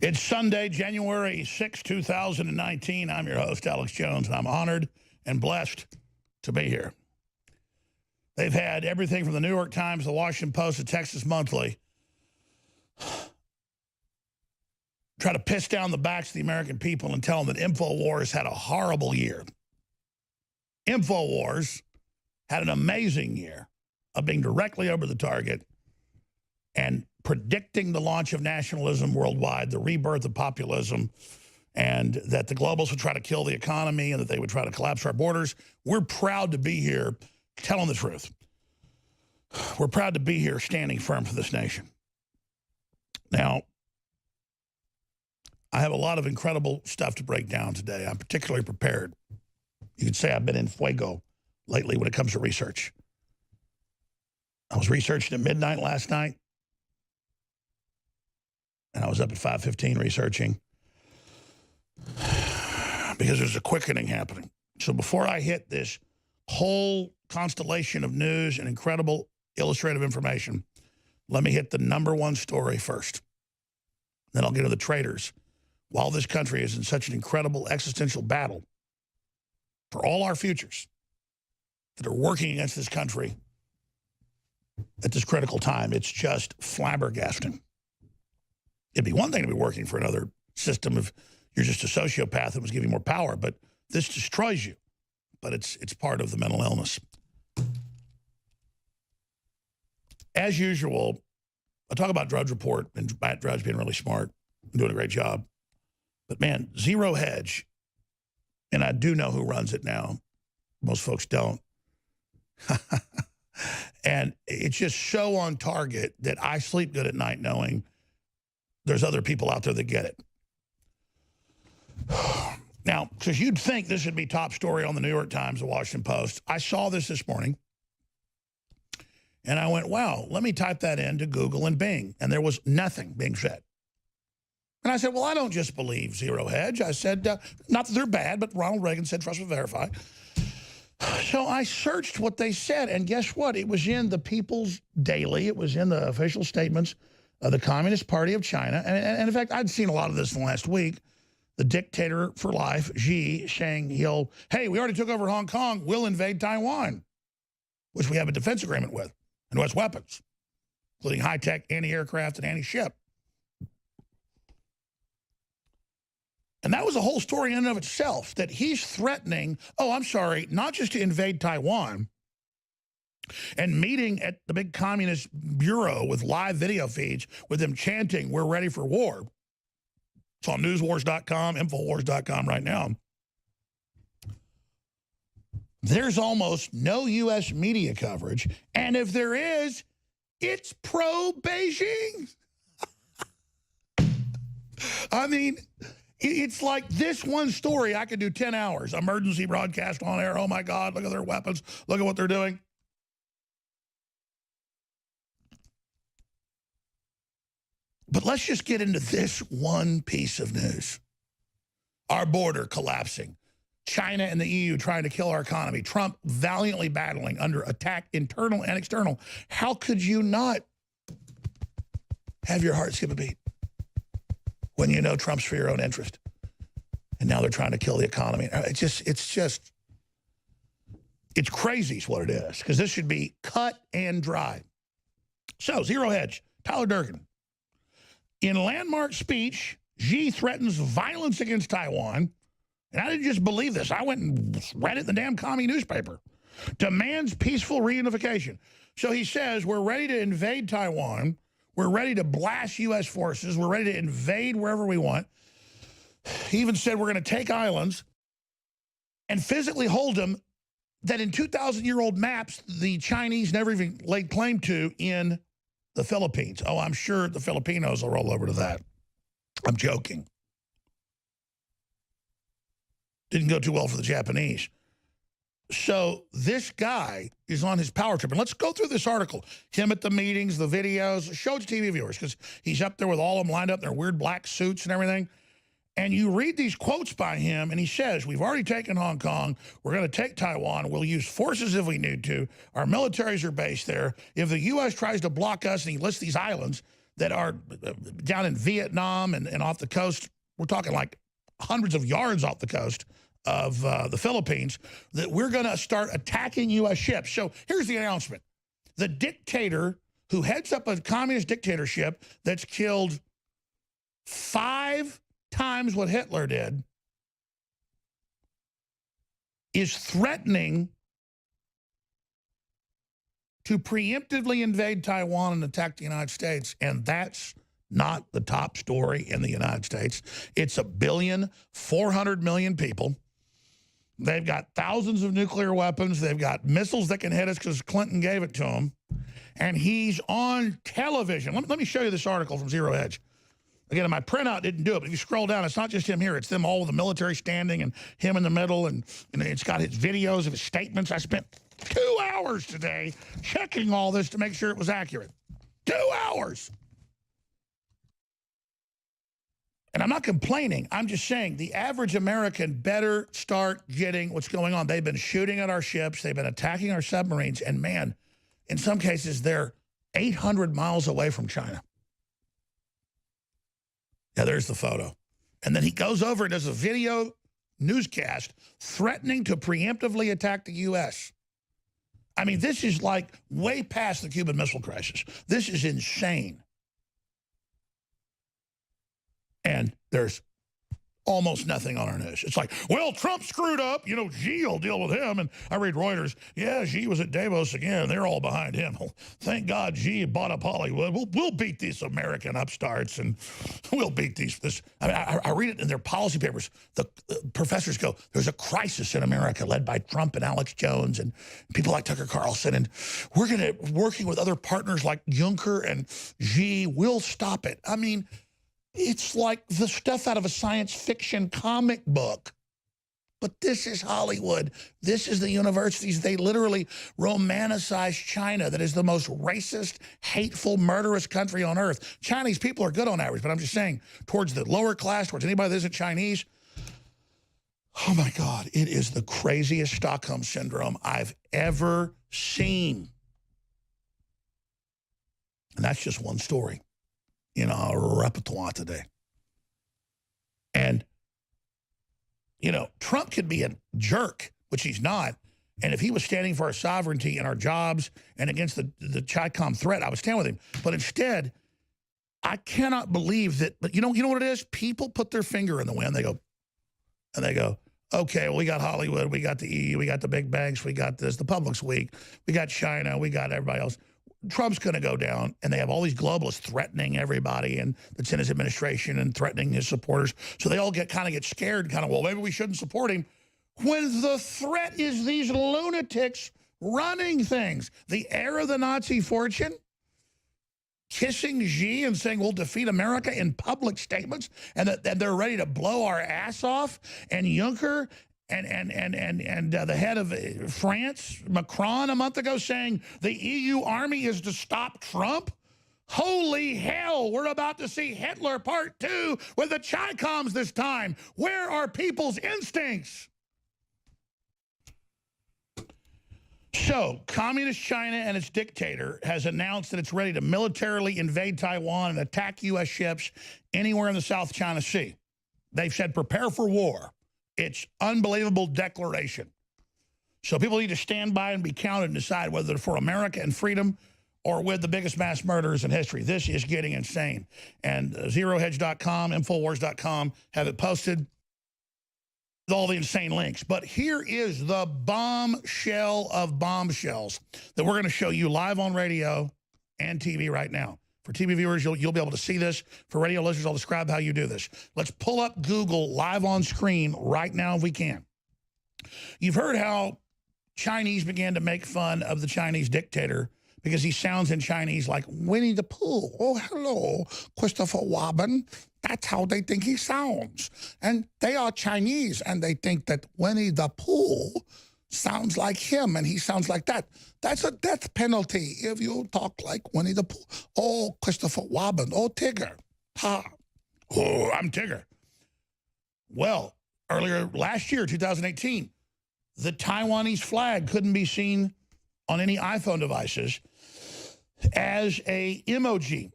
It's Sunday, January 6, 2019. I'm your host, Alex Jones, and I'm honored and blessed to be here. They've had everything from the New York Times, the Washington Post, the Texas Monthly try to piss down the backs of the American people and tell them that InfoWars had a horrible year. InfoWars had an amazing year of being directly over the target and predicting the launch of nationalism worldwide, the rebirth of populism, and that the globals would try to kill the economy and that they would try to collapse our borders. We're proud to be here telling the truth. We're proud to be here standing firm for this nation. Now, I have a lot of incredible stuff to break down today. I'm particularly prepared. You could say I've been in fuego lately when it comes to research. I was researching at midnight last night, and I was up at 5:15 researching because there's a quickening happening. So before I hit this whole constellation of news and incredible illustrative information, let me hit the #1 story first. Then I'll get to the traitors. While this country is in such an incredible existential battle for all our futures that are working against this country at this critical time, it's just flabbergasting. It'd be one thing to be working for another system if you're just a sociopath that was giving more power, but this destroys you. But it's part of the mental illness. As usual, I talk about Drudge Report and Matt Drudge being really smart and doing a great job. But man, Zero Hedge, and I do know who runs it now. Most folks don't. And it's just so on target that I sleep good at night knowing there's other people out there that get it. Now, because you'd think this would be top story on the New York Times, the Washington Post, I saw this morning, and I went, wow, let me type that into Google and Bing, and there was nothing being said. And I said, well, I don't just believe Zero Hedge. I said, not that they're bad, but Ronald Reagan said trust but verify. So I searched what they said, and guess what? It was in the People's Daily. It was in the official statements of the Communist Party of China. And in fact, I'd seen a lot of this in the last week. The dictator for life, Xi, saying hey, we already took over Hong Kong. We'll invade Taiwan, which we have a defense agreement with, and who has weapons, including high-tech anti-aircraft and anti-ship. And that was a whole story in and of itself, that he's threatening, not just to invade Taiwan, and meeting at the big communist bureau with live video feeds with them chanting, we're ready for war. It's on newswars.com, infowars.com right now. There's almost no U.S. media coverage, and if there is, it's pro-Beijing. I mean, it's like this one story, I could do 10 hours. Emergency broadcast on air. Oh, my God, look at their weapons. Look at what they're doing. But let's just get into this one piece of news. Our border collapsing. China and the EU trying to kill our economy. Trump valiantly battling under attack, internal and external. How could you not have your heart skip a beat when you know Trump's for your own interest? And now they're trying to kill the economy. It's crazy is what it is, because this should be cut and dry. So, Zero Hedge, Tyler Durkin. In landmark speech, Xi threatens violence against Taiwan. And I didn't just believe this. I went and read it in the damn commie newspaper. Demands peaceful reunification. So he says, we're ready to invade Taiwan. We're ready to blast U.S. forces. We're ready to invade wherever we want. He even said we're going to take islands and physically hold them that in 2,000-year-old maps the Chinese never even laid claim to in the Philippines. Oh, I'm sure the Filipinos will roll over to that. I'm joking. Didn't go too well for the Japanese. So this guy is on his power trip. And let's go through this article. Him at the meetings, the videos. Show it to TV viewers, because he's up there with all of them lined up in their weird black suits and everything. And you read these quotes by him, and he says, we've already taken Hong Kong. We're going to take Taiwan. We'll use forces if we need to. Our militaries are based there. If the U.S. tries to block us, and he lists these islands, that are down in Vietnam and off the coast. We're talking like hundreds of yards off the coast of the Philippines, that we're going to start attacking U.S. ships. So here's the announcement. The dictator who heads up a communist dictatorship that's killed 5 times what Hitler did is threatening to preemptively invade Taiwan and attack the United States. And that's not the top story in the United States. It's 1,400,000,000 people. They've got thousands of nuclear weapons. They've got missiles that can hit us because Clinton gave it to them. And he's on television. Let me show you this article from Zero Hedge. Again, my printout didn't do it, but if you scroll down, it's not just him here. It's them all with the military standing and him in the middle. And it's got his videos of his statements. I spent 2 hours today checking all this to make sure it was accurate. 2 hours. And I'm not complaining. I'm just saying the average American better start getting what's going on. They've been shooting at our ships. They've been attacking our submarines. And, man, in some cases, they're 800 miles away from China. Yeah, there's the photo. And then he goes over and does a video newscast threatening to preemptively attack the U.S. I mean, this is like way past the Cuban Missile Crisis. This is insane. And there's almost nothing on our news. It's like, well, Trump screwed up. You know, Xi will deal with him. And I read Reuters. Yeah, Xi was at Davos again. They're all behind him. Well, thank God Xi bought up Hollywood. We'll beat these American upstarts, and we'll beat these. I mean, I read it in their policy papers. The professors go, there's a crisis in America led by Trump and Alex Jones and people like Tucker Carlson. And we're going to, working with other partners like Juncker and Xi, will stop it. I mean, it's like the stuff out of a science fiction comic book. But this is Hollywood. This is the universities. They literally romanticize China, that is the most racist, hateful, murderous country on earth. Chinese people are good on average, but I'm just saying, towards the lower class, towards anybody that isn't Chinese, oh my God, it is the craziest Stockholm Syndrome I've ever seen. And that's just one story in our repertoire today. And, you know, Trump could be a jerk, which he's not. And if he was standing for our sovereignty and our jobs and against the Chi-Com threat, I would stand with him. But instead, I cannot believe that. But you know what it is? People put their finger in the wind. They go, okay, well, we got Hollywood, we got the EU, we got the big banks, we got this, the public's weak, we got China, we got everybody else. Trump's going to go down, and they have all these globalists threatening everybody and that's in his administration and threatening his supporters. So they all kind of get scared, well, maybe we shouldn't support him. When the threat is these lunatics running things, the heir of the Nazi fortune, kissing Xi and saying we'll defeat America in public statements, and that they're ready to blow our ass off, and Juncker and the head of France, Macron, a month ago saying the EU army is to stop Trump. Holy hell, we're about to see Hitler Part 2 with the Chi-Coms this time. Where are people's instincts? So, Communist China and its dictator has announced that it's ready to militarily invade Taiwan and attack U.S. ships anywhere in the South China Sea. They've said prepare for war. It's unbelievable declaration. So people need to stand by and be counted and decide whether they're for America and freedom or with the biggest mass murderers in history. This is getting insane. And ZeroHedge.com, Infowars.com have it posted with all the insane links. But here is the bombshell of bombshells that we're going to show you live on radio and TV right now. For TV viewers, you'll be able to see this. For radio listeners, I'll describe how you do this. Let's pull up Google live on screen right now if we can. You've heard how Chinese began to make fun of the Chinese dictator because he sounds in Chinese like Winnie the Pooh. Oh, hello, Christopher Robin. That's how they think he sounds. And they are Chinese, and they think that Winnie the Pooh sounds like him, and he sounds like that. That's a death penalty if you talk like Winnie the Pooh. Oh, Christopher Robin. Oh, Tigger. Ha. Oh, I'm Tigger. Well, earlier last year, 2018, the Taiwanese flag couldn't be seen on any iPhone devices as a emoji.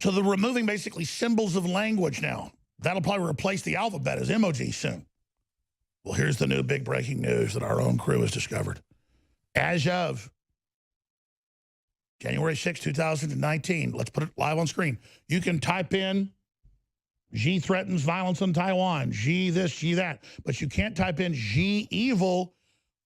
So they're removing basically symbols of language now. That'll probably replace the alphabet as emojis soon. Well, here's the new big breaking news that our own crew has discovered. As of January 6, 2019, let's put it live on screen. You can type in Xi threatens violence on Taiwan, Xi this, Xi that, but you can't type in Xi evil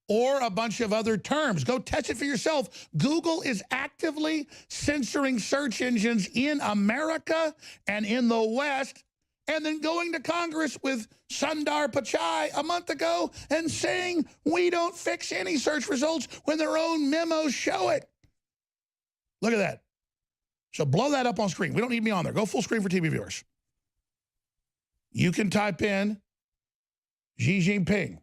or a bunch of other terms. Go test it for yourself. Google is actively censoring search engines in America and in the West, and then going to Congress with Sundar Pichai a month ago and saying we don't fix any search results when their own memos show it. Look at that. So blow that up on screen. We don't need me on there. Go full screen for TV viewers. You can type in Xi Jinping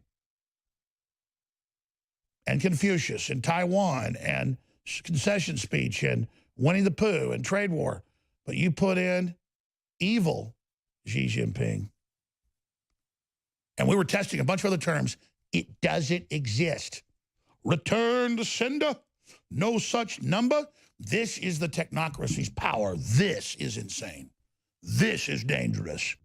and Confucius and Taiwan and concession speech and Winnie the Pooh and trade war. But you put in evil Xi Jinping. And we were testing a bunch of other terms. It doesn't exist. Return to sender. No such number. This is the technocracy's power. This is insane. This is dangerous.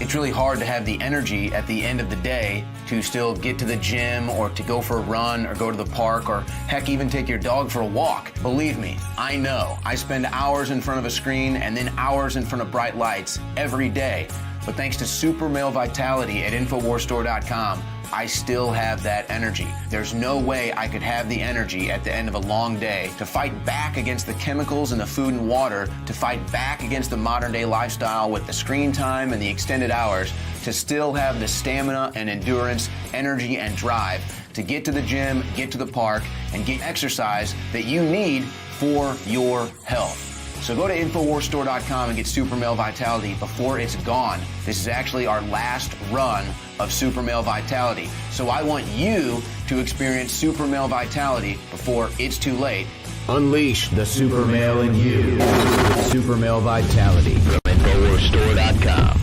It's really hard to have the energy at the end of the day to still get to the gym or to go for a run or go to the park or heck, even take your dog for a walk. Believe me, I know. I spend hours in front of a screen and then hours in front of bright lights every day. But thanks to Super Male Vitality at InfoWarsStore.com, I still have that energy. There's no way I could have the energy at the end of a long day to fight back against the chemicals in the food and water, to fight back against the modern day lifestyle with the screen time and the extended hours, to still have the stamina and endurance, energy and drive to get to the gym, get to the park, and get exercise that you need for your health. So go to InfoWarsStore.com and get Super Male Vitality before it's gone. This is actually our last run of Super Male Vitality. So I want you to experience Super Male Vitality before it's too late. Unleash the Super Male in you. Super Male Vitality from InfoWarsStore.com.